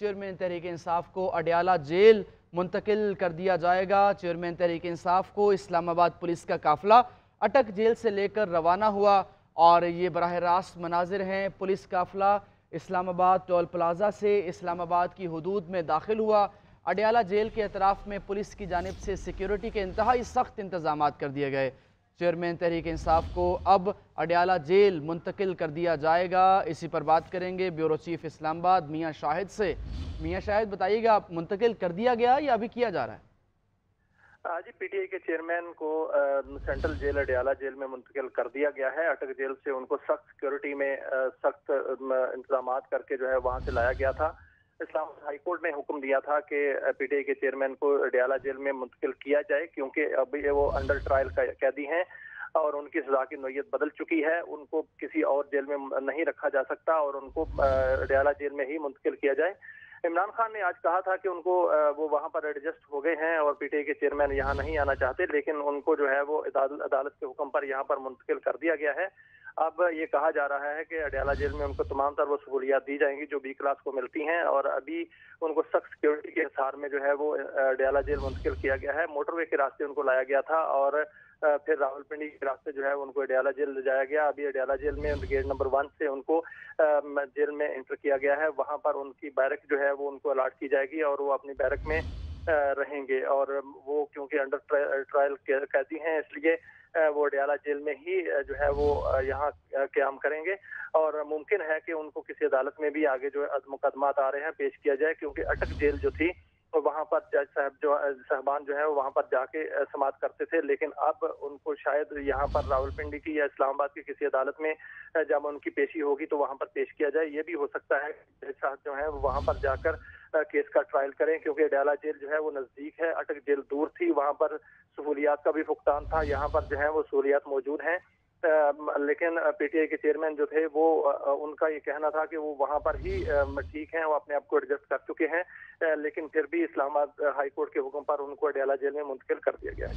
Chairman Tehreek Insaf को Adiala jail मुंतकिल कर दिया जाएगा। चेयरमैन तहरीक इंसाफ को इस्लामाबाद पुलिस का काफिला अटक जेल से लेकर रवाना हुआ और ये बराह रास्त मनाजिर हैं। पुलिस काफिला इस्लामाबाद टोल प्लाजा से इस्लामाबाद की हदूद में दाखिल हुआ। अडयाला जेल के अतराफ़ में पुलिस की जानिब से सिक्योरिटी के इंतहाई सख्त इंतजाम कर दिए गए। चेयरमैन तहरीक इंसाफ को अब अडयाला जेल मुंतकिल कर दिया जाएगा। इसी पर बात करेंगे ब्यूरो चीफ इस्लामाबाद मियां शाहिद से। मियां शाहिद, बताइएगा, मुंतकिल कर दिया गया या अभी किया जा रहा है? जी, पीटीआई के चेयरमैन को सेंट्रल जेल अडयाला जेल में मुंतकिल कर दिया गया है। अटक जेल से उनको सख्त सिक्योरिटी में सख्त इंतजाम करके जो है वहां से लाया गया था। इस्लामाबाद हाई कोर्ट ने हुक्म दिया था कि पीटीआई के चेयरमैन को अडयाला जेल में मुंतकिल किया जाए, क्योंकि अभी वो अंडर ट्रायल कैदी हैं और उनकी सजा की नौयत बदल चुकी है। उनको किसी और जेल में नहीं रखा जा सकता और उनको अडयाला जेल में ही मुंतकिल किया जाए। इमरान खान ने आज कहा था कि उनको वो वहां पर एडजस्ट हो गए हैं और पीटीआई के चेयरमैन यहाँ नहीं आना चाहते, लेकिन उनको जो है वो अदालत के हुक्म पर यहाँ पर मुंतकिल कर दिया गया है। अब ये कहा जा रहा है कि अडयाला जेल में उनको तमाम तर वो सहूलियात दी जाएंगी जो बी क्लास को मिलती हैं, और अभी उनको सख्त सिक्योरिटी के हिसार में जो है वो अडयाला जेल मुंतकिल किया गया है। मोटरवे के रास्ते उनको लाया गया था और फिर रावलपिंडी के रास्ते जो है उनको अडयाला जेल ले जाया गया। अभी अडयाला जेल में गेट नंबर 1 से उनको जेल में एंटर किया गया है। वहां पर उनकी बैरक जो है वो उनको अलाट की जाएगी और वो अपनी बैरक में रहेंगे, और वो क्योंकि अंडर ट्रायल कैदी हैं इसलिए वो अडयाला जेल में ही जो है वो यहाँ क़याम करेंगे, और मुमकिन है कि उनको किसी अदालत में भी आगे जो है मुकदमात आ रहे हैं पेश किया जाए, क्योंकि अटक जेल जो थी तो वहाँ पर जज साहबान जो है वो वहाँ पर जाके समाअत करते थे, लेकिन अब उनको शायद यहाँ पर रावलपिंडी की या इस्लामाबाद की किसी अदालत में जब उनकी पेशी होगी तो वहाँ पर पेश किया जाए। ये भी हो सकता है जज साहब जो है वो वहाँ पर जाकर केस का ट्रायल करें, क्योंकि अडयाला जेल जो है वो नज़दीक है, अटक जेल दूर थी, वहाँ पर सहूलियात का भी भुगतान था, यहाँ पर जो है वो सहूलियात मौजूद हैं। लेकिन पीटीआई के चेयरमैन जो थे वो उनका ये कहना था कि वो वहाँ पर ही ठीक हैं, वो अपने आप को एडजस्ट कर चुके हैं, लेकिन फिर भी इस्लामाबाद हाई कोर्ट के हुक्म पर उनको अडयाला जेल में मुंतकिल कर दिया गया है।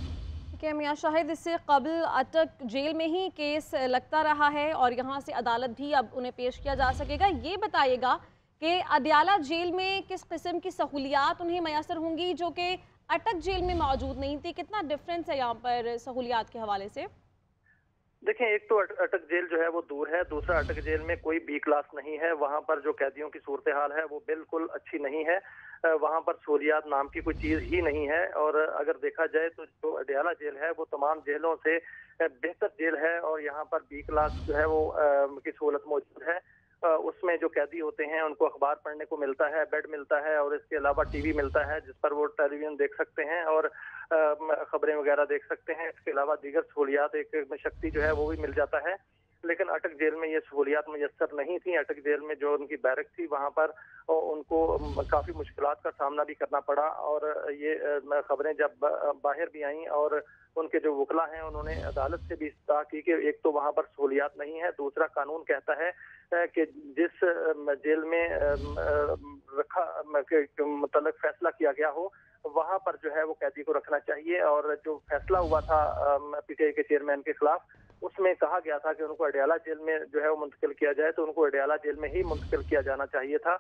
ठीक है मियां शाहिद, इससे कबल अटक जेल में ही केस लगता रहा है और यहाँ से अदालत भी अब उन्हें पेश किया जा सकेगा। ये बताइएगा कि अडयाला जेल में किस किस्म की सहूलियात उन्हें मैसर होंगी जो कि अटक जेल में मौजूद नहीं थी? कितना डिफरेंस है यहाँ पर सहूलियात के हवाले से? देखें, एक तो अटक जेल जो है वो दूर है, दूसरा अटक जेल में कोई बी क्लास नहीं है। वहाँ पर जो कैदियों की सूरत हाल है वो बिल्कुल अच्छी नहीं है। वहाँ पर सहूलियात नाम की कोई चीज़ ही नहीं है, और अगर देखा जाए तो जो अडयाला जेल है वो तमाम जेलों से बेहतर जेल है, और यहाँ पर बी क्लास जो है वो की सहूलत मौजूद है। उसमें जो कैदी होते हैं उनको अखबार पढ़ने को मिलता है, बेड मिलता है, और इसके अलावा टीवी मिलता है जिस पर वो टेलीविजन देख सकते हैं और खबरें वगैरह देख सकते हैं। इसके अलावा दीगर सहूलियात एक शक्ति जो है वो भी मिल जाता है, लेकिन अटक जेल में ये सहूलियात मुयस्सर नहीं थी। अटक जेल में जो उनकी बैरक थी वहाँ पर उनको काफ़ी मुश्किलात का सामना भी करना पड़ा, और ये खबरें जब बाहर भी आईं और उनके जो वकला हैं उन्होंने अदालत से भी इस्तः की कि एक तो वहाँ पर सहूलियात नहीं है, दूसरा कानून कहता है कि जिस जेल में रखा मतलब फैसला किया गया हो वहाँ पर जो है वो कैदी को रखना चाहिए। और जो फैसला हुआ था पीटीआई के चेयरमैन के खिलाफ उसमें कहा गया था कि उनको अडयाला जेल में जो है वो मुंतकिल किया जाए, तो उनको अडयाला जेल में ही मुंतकिल किया जाना चाहिए था।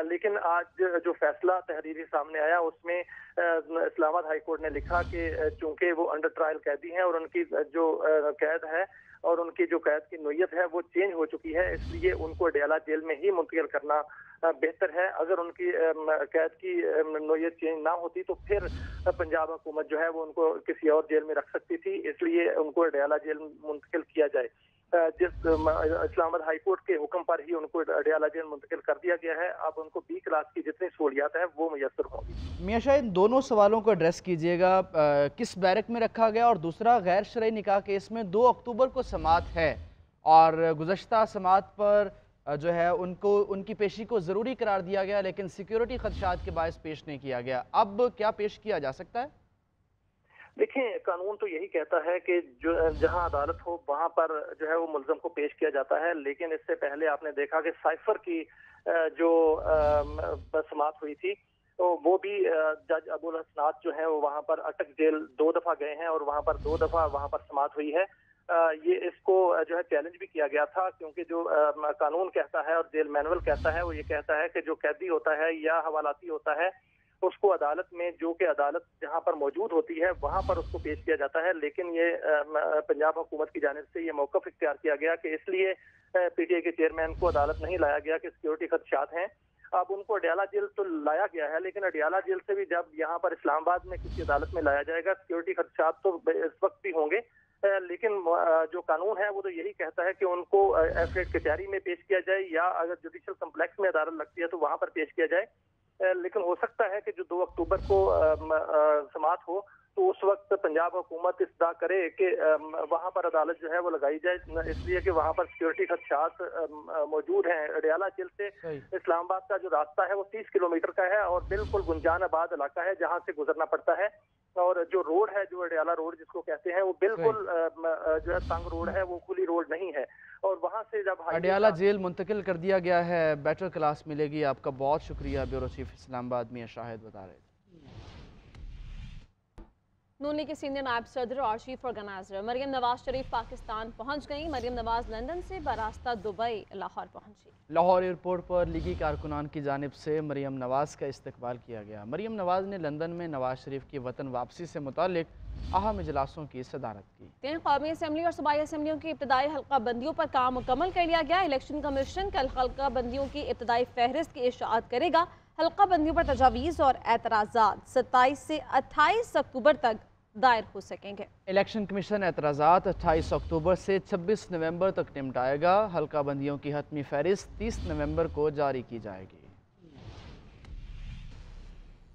लेकिन आज जो फैसला तहरीरी सामने आया उसमें इस्लामाबाद हाई कोर्ट ने लिखा कि चूंकि वो अंडर ट्रायल कैदी हैं और उनकी जो कैद है और उनकी जो कैद की नोयत है वो चेंज हो चुकी है, इसलिए उनको अडयाला जेल में ही मुंतकिल करना बेहतर है। अगर उनकी कैद की नोयत चेंज ना होती तो फिर पंजाब हुकूमत जो है वो उनको किसी और जेल में रख सकती थी, इसलिए उनको अडयाला जेल मुंतकिल किया जाए। जिस इस्लामाबाद हाई कोर्ट के हुक्म पर ही उनको अडयाला जेल मुंतकिल कर दिया गया है। अब उनको बी क्लास की जितनी सहूलियात हैं वो मुयस्सर होंगी। मियां शाहिद, दोनों सवालों को एड्रेस कीजिएगा। किस बैरक में रखा गया, और दूसरा गैर शरई निकाह केस में 2 अक्टूबर को समाअत है और गुज़श्ता समाअत पर जो है उनको उनकी पेशी को ज़रूरी करार दिया गया, लेकिन सिक्योरिटी खदशात के बायस पेश नहीं किया गया। अब क्या पेश किया जा सकता है? देखिए, कानून तो यही कहता है कि जो जहां अदालत हो वहां पर जो है वो मुल्ज़म को पेश किया जाता है, लेकिन इससे पहले आपने देखा कि साइफर की जो समाअत हुई थी तो वो भी जज अबुल हसनात जो है वो वहां पर अटक जेल 2 दफा गए हैं और वहां पर 2 दफा वहां पर समाअत हुई है। یہ اس کو جو ہے چیلنج بھی کیا گیا تھا، کیونکہ جو قانون کہتا ہے اور جیل مینول کہتا ہے وہ یہ کہتا ہے کہ جو قیدی ہوتا ہے یا حوالاتی ہوتا ہے اس کو عدالت میں، جو کہ عدالت جہاں پر موجود ہوتی ہے وہاں پر اس کو پیش کیا جاتا ہے، لیکن یہ پنجاب حکومت کی جانب سے یہ موقف اختیار کیا گیا کہ اس لیے پی ٹی آئی کے چیئرمین کو عدالت نہیں لایا گیا کہ سیکورٹی خدشات ہیں۔ اب ان کو اڈیالہ جیل تو لایا گیا ہے، لیکن اڈیالہ جیل سے بھی جب یہاں پر اسلام آباد میں کسی عدالت میں لایا جائے گا، سیکورٹی خدشات تو اس وقت بھی ہوں گے، لیکن جو قانون ہے وہ تو یہی کہتا ہے کہ ان کو ایفیڈ کچہری میں پیش کیا جائے یا اگر جوڈیشل کمپلیکس میں عدالت لگتی ہے تو وہاں پر پیش کیا جائے۔ لیکن ہو سکتا ہے کہ جو 2 اکتوبر کو سماعت ہو تو اس وقت پنجاب حکومت استدعا کرے کہ وہاں پر عدالت جو ہے وہ لگائی جائے، اس لیے کہ وہاں پر سیکورٹی خدشات موجود ہیں۔ اڈیالہ جیل سے اسلام آباد کا جو راستہ ہے وہ 30 کلومیٹر کا ہے اور بالکل گنجان آباد علاقہ ہے جہاں سے گزرنا پڑتا ہے، اور جو روڈ ہے، جو اڈیالہ روڈ جس کو کہتے ہیں، وہ بالکل جو ہے تنگ روڈ ہے، وہ کھلی روڈ نہیں ہے، اور وہاں سے جب اڈیالہ جیل منتقل کر دیا گیا ہے، بیٹر کلاس ملے گی۔ آپ کا بہت شکریہ بیورو چیف اسلام آباد میاں شاہد بتا رہے تھے۔ نون لیگ کے سینئر نائب صدر اور چیف آرگنائزر مریم نواز شریف پاکستان پہنچ گئیں۔ مریم نواز لندن سے براستہ دبئی لاہور پہنچی۔ لاہور ایئرپورٹ پر لیگی کارکنان کی جانب سے مریم نواز کا استقبال کیا گیا۔ مریم نواز نے لندن میں نواز شریف کی وطن واپسی سے متعلق اہم اجلاسوں کی صدارت کی۔ 3 قومی اسمبلی اور صوبائی اسمبلیوں کی ابتدائی حلقہ بندیوں پر کام مکمل کر لیا گیا۔ الیکشن کمیشن کل حلقہ بندیوں کی ابتدائی فہرست کی اشاعت کرے گا۔ حلقہ بندیوں پر تجاویز اور اعتراضات 27 سے 28 اکتوبر تک دائر ہو سکیں گے۔ الیکشن کمیشن اعتراضات 28 اکتوبر سے 26 نومبر تک نمٹائے گا۔ حلقہ بندیوں کی حتمی فہرست 30 نومبر کو جاری کی جائے گی۔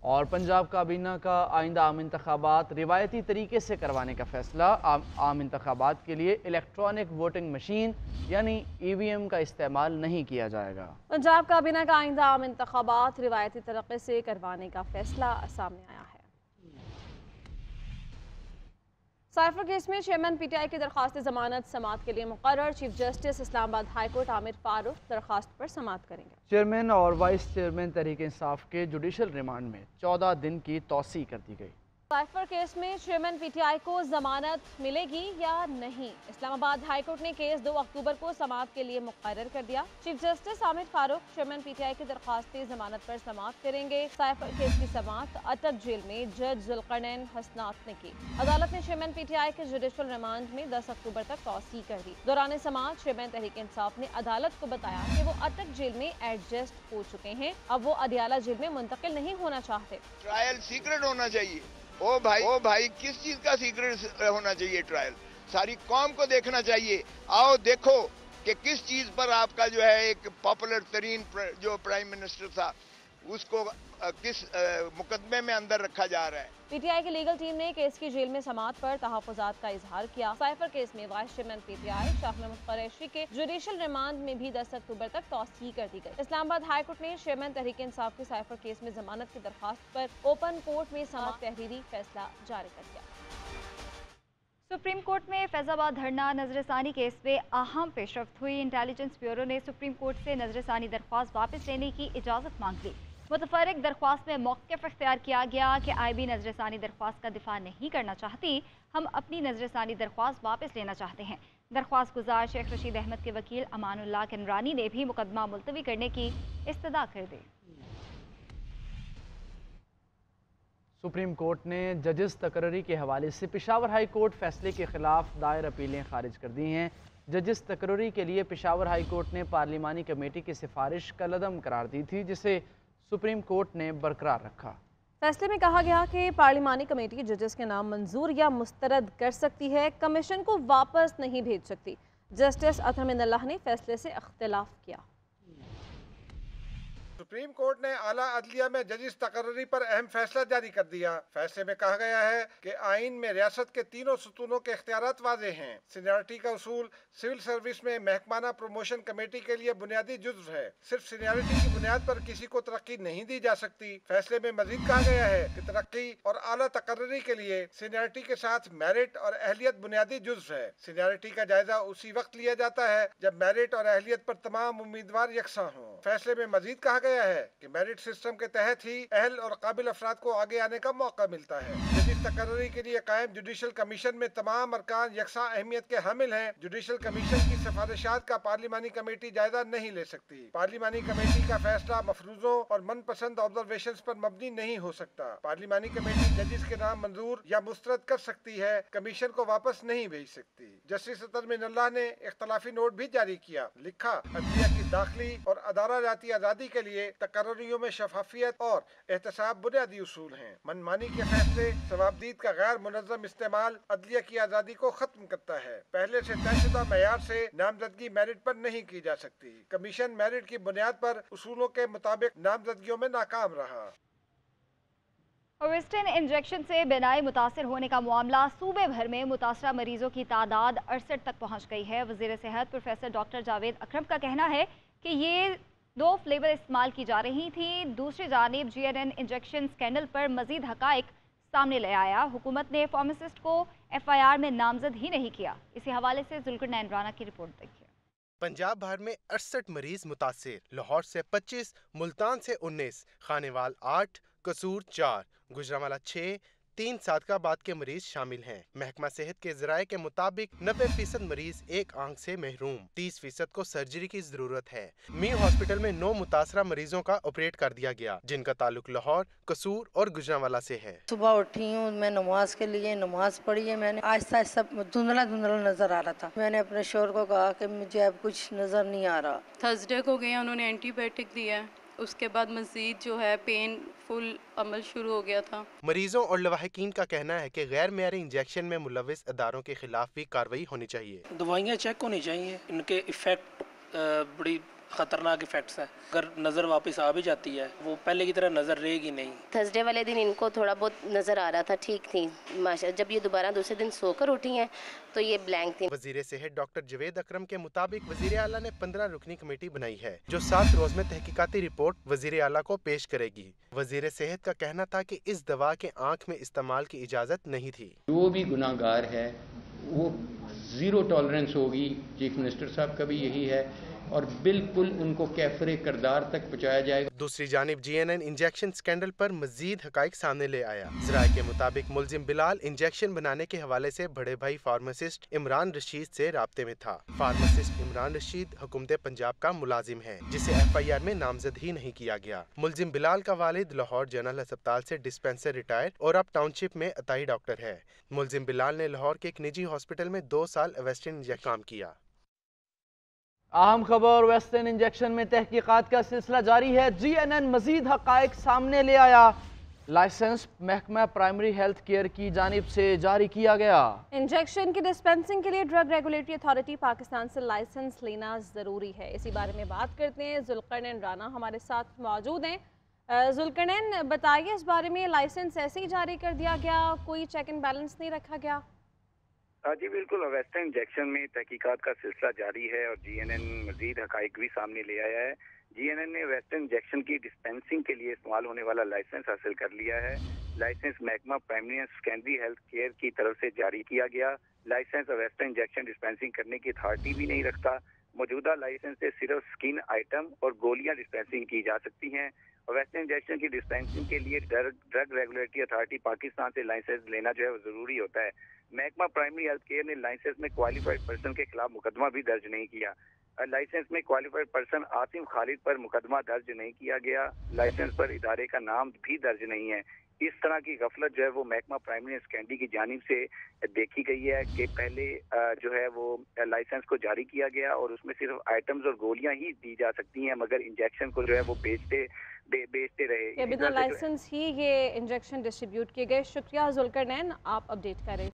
اور پنجاب کابینہ کا آئندہ عام انتخابات روایتی طریقے سے کروانے کا فیصلہ۔ عام انتخابات کے لیے الیکٹرانک ووٹنگ مشین یعنی ای وی ایم کا استعمال نہیں کیا جائے گا۔ پنجاب کابینہ کا آئندہ عام انتخابات روایتی طریقے سے کروانے کا فیصلہ سامنے آیا ہے۔ سائفر کیس میں چیئرمین پی ٹی آئی کی درخواست ضمانت سماعت کے لیے مقرر۔ چیف جسٹس اسلام آباد ہائی کورٹ عامر فاروق درخواست پر سماعت کریں گے۔ چیئرمین اور وائس چیئرمین تحریک انصاف کے جوڈیشل ریمانڈ میں 14 دن کی توسیع کر دی گئی۔ سائفر کیس میں چیئرمین پی ٹی آئی کو ضمانت ملے گی یا نہیں، اسلام آباد ہائی کورٹ نے کیس 2 اکتوبر کو سماعت کے لیے مقرر کر دیا۔ Chief justice Aamir Farooq chairman P T I کی درخواست ضمانت پر سماعت کریں گے۔ سائفر کیس کی سماعت اٹک جیل میں جج ذوالقرنین حسنات نے کی۔ عدالت نے چیئرمین پی ٹی آئی کے جوڈیشل ریمانڈ میں 10 اکتوبر تک توسیع کر دی۔ دوران سماعت چیئرمین تحریک انصاف نے عدالت کو بتایا کہ وہ اٹک جیل میں ایڈجسٹ ہو چکے ہیں، اب وہ اڈیالہ جیل میں منتقل نہیں ہونا چاہتے۔ ٹرائل سیکرٹ ہونا چاہیے۔ او بھائی کس چیز کا سیکرٹ ہونا چاہیے؟ ٹرائل ساری قوم کو دیکھنا چاہیے۔ آؤ دیکھو کہ کس چیز پر آپ کا جو ہے ایک پاپولر ترین جو پرائم منسٹر تھا اس کو کس مقدمے میں اندر رکھا جا رہا ہے۔ پی ٹی آئی کی لیگل ٹیم نے کیس کی جیل میں سماعت پر تحفظات کا اظہار کیا۔ سائفر کیس میں vice chairman P T I Shah Mahmood Qureshi کے جوڈیشل ریمانڈ میں بھی 10 اکتوبر تک توسیع کر دی گئی۔ اسلام آباد ہائی کورٹ نے چیئرمین تحریک انصاف کی سائفر کیس میں ضمانت کی درخواست پر اوپن کورٹ میں سماعت تحریری فیصلہ جاری کر دیا۔ سپریم کورٹ میں فیض آباد دھرنا نظر ثانی کیس میں اہم پیش رفت ہوئی۔ انٹیلیجنس بیورو نے سپریم کورٹ سے نظر ثانی درخواست واپس لینے کی اجازت مانگ لی۔ متفرق درخواست میں موقف اختیار کیا گیا کہ آئی بی نظر ثانی درخواست کا دفاع نہیں کرنا چاہتی، ہم اپنی نظر ثانی درخواست واپس لینا چاہتے ہیں۔ درخواست گزار شیخ رشید احمد کے وکیل امان اللہ کنرانی نے بھی مقدمہ ملتوی کرنے کی استدعا کر دی۔ سپریم کورٹ نے ججز تقرری کے حوالے سے پشاور ہائی کورٹ فیصلے کے خلاف دائر اپیلیں خارج کر دی ہیں۔ ججز تقرری کے لیے پشاور ہائی کورٹ نے پارلیمانی کمیٹی کی سفارش کالعدم قرار دی تھی، جسے سپریم کورٹ نے برقرار رکھا۔ فیصلے میں کہا گیا کہ پارلیمانی کمیٹی ججز کے نام منظور یا مسترد کر سکتی ہے، کمیشن کو واپس نہیں بھیج سکتی۔ جسٹس اطہر من اللہ نے فیصلے سے اختلاف کیا۔ سپریم کورٹ نے اعلیٰ عدلیہ میں ججز تقرری پر اہم فیصلہ جاری کر دیا۔ فیصلے میں کہا گیا ہے کہ آئین میں ریاست کے تینوں ستونوں کے اختیارات واضح ہیں۔ سینیارٹی کا اصول سول سروس میں محکمانہ پروموشن کمیٹی کے لیے بنیادی جزو ہے۔ صرف سینیارٹی کی بنیاد پر کسی کو ترقی نہیں دی جا سکتی۔ فیصلے میں مزید کہا گیا ہے کہ ترقی اور اعلیٰ تقرری کے لیے سینیارٹی کے ساتھ میرٹ اور اہلیت بنیادی جزو ہے۔ سینیارٹی کا جائزہ اسی وقت لیا جاتا ہے جب میرٹ اور اہلیت پر تمام امیدوار یکساں ہوں۔ फैसले में मजीद कहा गया है कि मेरिट सिस्टम के तहत ही अहल और काबिल अफराद को आगे आने का मौका मिलता है। जदीद तकर्री के लिए कायम जुडिशल कमीशन में तमाम अरकान यकसा अहमियत के हामिल हैं। जुडिशल कमीशन की सिफारिशात का पार्लिमानी कमेटी जायजा नहीं ले सकती। पार्लिमानी कमेटी का फैसला मफरूजों और मनपसंद ऑब्जर्वेशन पर मबनी नहीं हो सकता। पार्लिमानी कमेटी जजिस के नाम मंजूर या मुस्तरद कर सकती है, कमीशन को वापस नहीं भेज सकती। जस्टिस अतर मिनल्लाह ने इख्तलाफी नोट भी जारी किया। लिखा, अदलिया की दाखिली और अदारा जाती आज़ादी के लिए तकर्रियों में शफाफियत और एहतसाब बुनियादी उसूल हैं। मनमानी के फैसले, सवाबदीद का गैर मुनज़्ज़म इस्तेमाल अदलिया की आज़ादी को खत्म करता है। पहले से तयशुदा मेयार से नामजदगी मेरिट पर नहीं की जा सकती। कमीशन मेरिट की बुनियाद पर उसूलों के मुताबिक नामजदगियों में नाकाम रहा। वेस्टर्न इंजेक्शन से बिनाई मुतासर होने का मामला सूबे भर में मुतासरा मरीजों की तादाद 68 तक पहुँच गई है। वज़ीर सेहत प्रोफेसर डॉक्टर जावेद अकरम का कहना है कि ये 2 फ्लेवर इस्तेमाल की जा रही थी। दूसरी जानिब GNN इंजेक्शन स्कैंडल पर मजीद हकाइक सामने ले आया। हुकूमत ने फार्मासिस्ट को FIR में नामजद ही नहीं किया। इसी हवाले से जुल्करनैन राना की रिपोर्ट देखिए। पंजाब भर में 68 मरीज मुतासिर, लाहौर से 25, मुल्तान से 19, खानेवाल 8, कसूर 4, गुजरांवाला 6, 3 सादकाबाद के मरीज शामिल हैं। महकमा सेहत के ज़राए के मुताबिक 90% मरीज एक आंख से महरूम, 30% को सर्जरी की जरूरत है। मीर हॉस्पिटल में 9 मुतासरा मरीजों का ऑपरेट कर दिया गया, जिनका ताल्लुक लाहौर, कसूर और गुजरांवाला से है। सुबह उठी हूँ, मैं नमाज के लिए नमाज पढ़ी है। मैंने आहिस्ता आहिस्ता धुंधला धुंधला नजर आ रहा था। मैंने अपने शोहर को कहा कि मुझे अब कुछ नजर नहीं आ रहा। थर्सडे को गए, उन्होंने एंटीबायोटिक दिया है। उसके बाद मज़ीद जो है पेन फुल अमल शुरू हो गया था। मरीजों और लवाहिकीन का कहना है कि गैर मेयारी इंजेक्शन में मुलविस अदारों के खिलाफ भी कार्रवाई होनी चाहिए। दवाइयाँ चेक होनी चाहिए, इनके इफेक्ट बड़ी खतरनाक इफेक्ट्स है। अगर नज़र वापस आ भी जाती है, वो पहले की तरह नज़र रहेगी नहीं। थर्सडे वाले दिन इनको थोड़ा बहुत नज़र आ रहा था, ठीक थी माशा। जब ये दोबारा दूसरे दिन सोकर उठी हैं तो ये ब्लैंक थी। वज़ीर सेहत डॉक्टर जावेद अकरम के मुताबिक वज़ीर आला ने 15 रुकनी कमेटी बनाई है, जो 7 रोज में तहकीकाती रिपोर्ट वज़ीर आला को पेश करेगी। वज़ीर सेहत का कहना था कि इस दवा के आँख में इस्तेमाल की इजाज़त नहीं थी। जो भी गुनाहगार है वो 0 टॉलरेंस होगी। चीफ मिनिस्टर साहब का भी यही है और बिल्कुल उनको कैफरे करदार तक पहुंचाया जाएगा। दूसरी जानिब GNN इंजेक्शन स्कैंडल पर मजीद हकाइक सामने ले आया। ज़राए के मुताबिक मुलजिम बिलाल इंजेक्शन बनाने के हवाले से बड़े भाई फार्मासिस्ट इमरान रशीद से राब्ते में था। फार्मासिस्ट इमरान रशीद हुकूमत पंजाब का मुलाजिम है, जिसे FIR में नामजद ही नहीं किया गया। मुलजिम बिलाल का वालिद लाहौर जनरल अस्पताल से डिस्पेंसर रिटायर और अब टाउनशिप में अताई डॉक्टर है। मुलजिम बिलाल ने लाहौर के एक निजी हॉस्पिटल में 2 साल वेस्टर्न इंजेक्शन काम किया। अहम खबर, वेस्टर्न इंजेक्शन में तहकीकात का सिलसिला जारी है। GNN मजीद हकाइक सामने ले आया। लाइसेंस महकमा प्राइमरी हेल्थ केयर की जानिब से जारी किया गया। इंजेक्शन की डिस्पेंसिंग के लिए ड्रग रेगुलेटरी अथॉरिटी पाकिस्तान से लाइसेंस लेना ज़रूरी है। इसी बारे में बात करते हैं। जुल्करनैन राना हमारे साथ मौजूद हैं। जुल्करनैन, बताइए इस बारे में, लाइसेंस ऐसे ही जारी कर दिया गया, कोई चेक एंड बैलेंस नहीं रखा गया? जी बिल्कुल, वेस्टर्न इंजेक्शन में तहकीकात का सिलसिला जारी है और GNN मजीद हकाइक भी सामने ले आया है। GNN ने वेस्टर्न इंजेक्शन की डिस्पेंसिंग के लिए इस्तेमाल होने वाला लाइसेंस हासिल कर लिया है। लाइसेंस महकमा primary and secondary health care की तरफ से जारी किया गया। लाइसेंस वेस्टर्न इंजेक्शन डिस्पेंसिंग करने की अथॉरिटी भी नहीं रखता। मौजूदा लाइसेंस से सिर्फ स्किन आइटम और गोलियां डिस्पेंसिंग की जा सकती हैं। वेस्टर्न इंजेक्शन की डिस्पेंसिंग के लिए ड्रग रेगुलेटरी अथॉरिटी पाकिस्तान से लाइसेंस लेना जो है वो जरूरी होता है। महकमा प्राइमरी हेल्थ केयर ने लाइसेंस में क्वालिफाइड पर्सन के खिलाफ मुकदमा भी दर्ज नहीं किया। लाइसेंस में क्वालिफाइड पर्सन आसिम खालिद पर मुकदमा दर्ज नहीं किया गया। लाइसेंस पर इदारे का नाम भी दर्ज नहीं है। इस तरह की गफलत जो है वो महकमा प्राइमरी एंड सेकेंडरी की जानिब से देखी गई है कि पहले जो है वो लाइसेंस को जारी किया गया और उसमें सिर्फ आइटम्स और गोलियां ही दी जा सकती हैं, मगर इंजेक्शन को जो है वो बेचते रहे। बिना लाइसेंस ही ये इंजेक्शन डिस्ट्रीब्यूट किए गए। शुक्रिया जुल्करनैन, आप अपडेट करें।